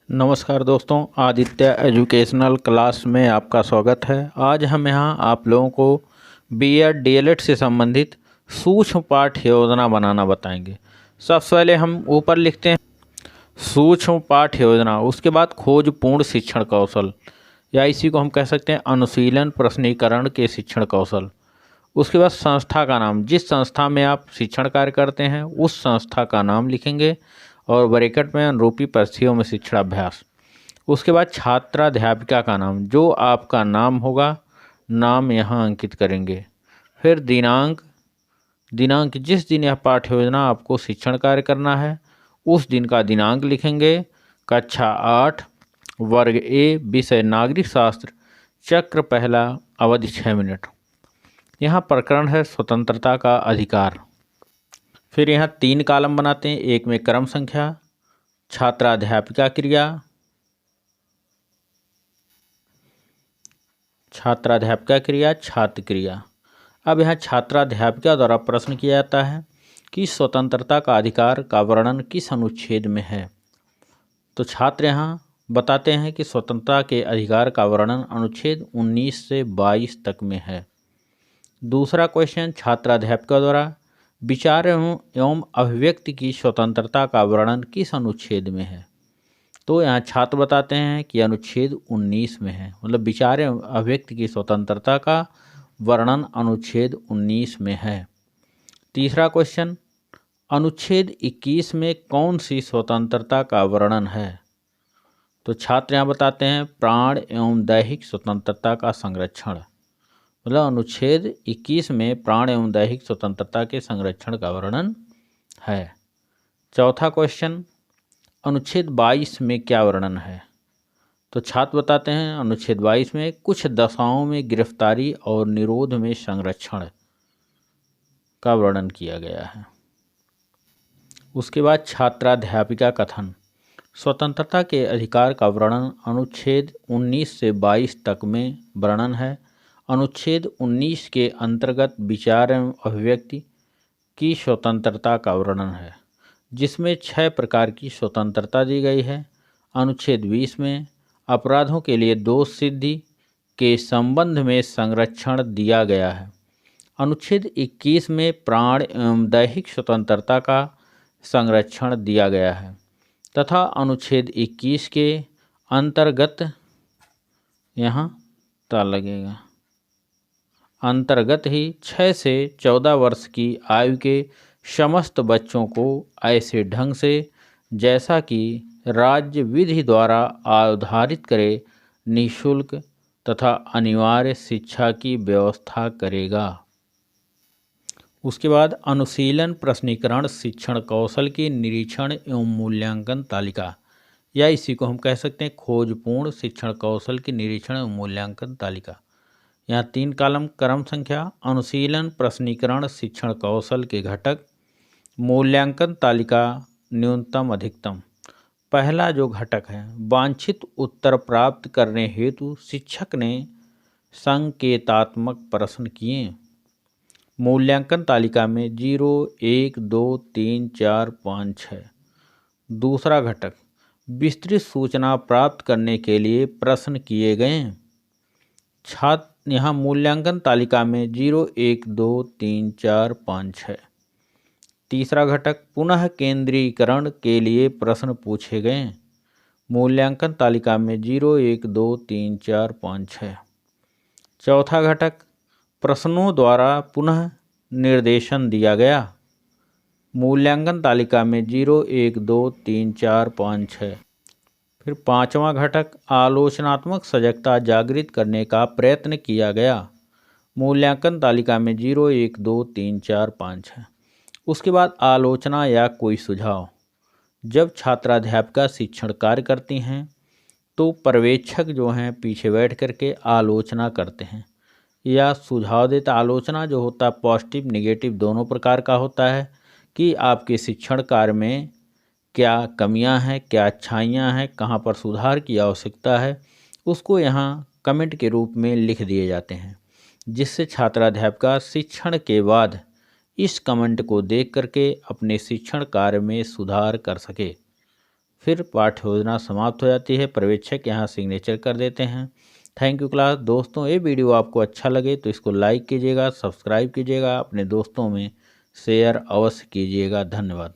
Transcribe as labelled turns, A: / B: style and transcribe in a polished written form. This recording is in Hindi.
A: नमस्कार दोस्तों, आदित्य एजुकेशनल क्लास में आपका स्वागत है। आज हम यहाँ आप लोगों को बीएड डीएलएड से संबंधित सूक्ष्म पाठ योजना बनाना बताएंगे। सबसे पहले हम ऊपर लिखते हैं सूक्ष्म पाठ योजना, उसके बाद खोजपूर्ण शिक्षण कौशल या इसी को हम कह सकते हैं अनुशीलन प्रश्नीकरण के शिक्षण कौशल। उसके बाद संस्था का नाम, जिस संस्था में आप शिक्षण कार्य करते हैं उस संस्था का नाम लिखेंगे और ब्रैकेट में अनुरूपी परिस्थितियों में शिक्षण अभ्यास। उसके बाद छात्राध्यापिका का नाम, जो आपका नाम होगा नाम यहाँ अंकित करेंगे। फिर दिनांक जिस दिन यह पाठ्य योजना आपको शिक्षण कार्य करना है उस दिन का दिनांक लिखेंगे। कक्षा 8 वर्ग ए, विषय नागरिक शास्त्र, चक्र पहला, अवधि 6 मिनट। यहाँ प्रकरण है स्वतंत्रता का अधिकार। फिर यहाँ 3 कॉलम बनाते हैं। एक में क्रम संख्या, छात्राध्यापिका क्रिया, छात्र क्रिया। अब यहाँ छात्राध्यापिका द्वारा प्रश्न किया जाता है कि स्वतंत्रता का अधिकार का वर्णन किस अनुच्छेद में है। तो छात्र यहाँ बताते हैं कि स्वतंत्रता के अधिकार का वर्णन अनुच्छेद 19 से 22 तक में है। दूसरा क्वेश्चन, छात्राध्यापिका द्वारा विचार एवं अभिव्यक्ति की स्वतंत्रता का वर्णन किस अनुच्छेद में है। तो यहाँ छात्र बताते हैं कि अनुच्छेद 19 में है, मतलब विचार एवं अभिव्यक्ति की स्वतंत्रता का वर्णन अनुच्छेद 19 में है। तीसरा क्वेश्चन, अनुच्छेद 21 में कौन सी स्वतंत्रता का वर्णन है। तो छात्र यहाँ बताते हैं प्राण एवं दैहिक स्वतंत्रता का संरक्षण, मतलब अनुच्छेद 21 में प्राण एवं दैहिक स्वतंत्रता के संरक्षण का वर्णन है। चौथा क्वेश्चन, अनुच्छेद 22 में क्या वर्णन है। तो छात्र बताते हैं अनुच्छेद 22 में कुछ दशाओं में गिरफ्तारी और निरोध में संरक्षण का वर्णन किया गया है। उसके बाद छात्राध्यापिका कथन, स्वतंत्रता के अधिकार का वर्णन अनुच्छेद 19 से 22 तक में वर्णन है। अनुच्छेद 19 के अंतर्गत विचार एवं अभिव्यक्ति की स्वतंत्रता का वर्णन है, जिसमें 6 प्रकार की स्वतंत्रता दी गई है। अनुच्छेद 20 में अपराधों के लिए दोष सिद्धि के संबंध में संरक्षण दिया गया है। अनुच्छेद 21 में प्राण एवं दैहिक स्वतंत्रता का संरक्षण दिया गया है तथा अनुच्छेद 21 के अंतर्गत यहाँ लगेगा अंतर्गत ही 6 से 14 वर्ष की आयु के समस्त बच्चों को ऐसे ढंग से जैसा कि राज्य विधि द्वारा आधारित करे निःशुल्क तथा अनिवार्य शिक्षा की व्यवस्था करेगा। उसके बाद अनुशीलन प्रश्नीकरण शिक्षण कौशल की निरीक्षण एवं मूल्यांकन तालिका, या इसी को हम कह सकते हैं खोजपूर्ण शिक्षण कौशल की निरीक्षण एवं मूल्यांकन तालिका। यहाँ 3 कॉलम क्रम संख्या, अनुशीलन प्रश्नीकरण शिक्षण कौशल के घटक, मूल्यांकन तालिका, न्यूनतम अधिकतम। पहला जो घटक है, वांछित उत्तर प्राप्त करने हेतु शिक्षक ने संकेतात्मक प्रश्न किए। मूल्यांकन तालिका में 0, 1, 2, 3, 4, 5, 6। दूसरा घटक, विस्तृत सूचना प्राप्त करने के लिए प्रश्न किए गए। छात्र यहाँ मूल्यांकन तालिका में 0, 1, 2, 3, 4, 5, 6। तीसरा घटक, पुनः केंद्रीकरण के लिए प्रश्न पूछे गए। मूल्यांकन तालिका में 0, 1, 2, 3, 4, 5, 6। चौथा घटक, प्रश्नों द्वारा पुनः निर्देशन दिया गया। मूल्यांकन तालिका में 0, 1, 2, 3, 4, 5, 6। फिर पांचवा घटक, आलोचनात्मक सजगता जागृत करने का प्रयत्न किया गया। मूल्यांकन तालिका में 0, 1, 2, 3, 4, 5 है। उसके बाद आलोचना या कोई सुझाव। जब छात्राध्यापिका शिक्षण कार्य करती हैं तो पर्यवेक्षक जो हैं पीछे बैठ करके आलोचना करते हैं या सुझाव देता। आलोचना जो होता है पॉजिटिव नेगेटिव दोनों प्रकार का होता है कि आपके शिक्षण कार्य में क्या कमियां हैं, क्या अच्छाइयां हैं, कहाँ पर सुधार की आवश्यकता है, उसको यहाँ कमेंट के रूप में लिख दिए जाते हैं, जिससे छात्राध्यापिका शिक्षण के बाद इस कमेंट को देख करके अपने शिक्षण कार्य में सुधार कर सके। फिर पाठ्य योजना समाप्त हो जाती है। पर्यवेक्षक यहाँ सिग्नेचर कर देते हैं। Thank you class. दोस्तों, ये वीडियो आपको अच्छा लगे तो इसको लाइक कीजिएगा, सब्सक्राइब कीजिएगा, अपने दोस्तों में शेयर अवश्य कीजिएगा। धन्यवाद।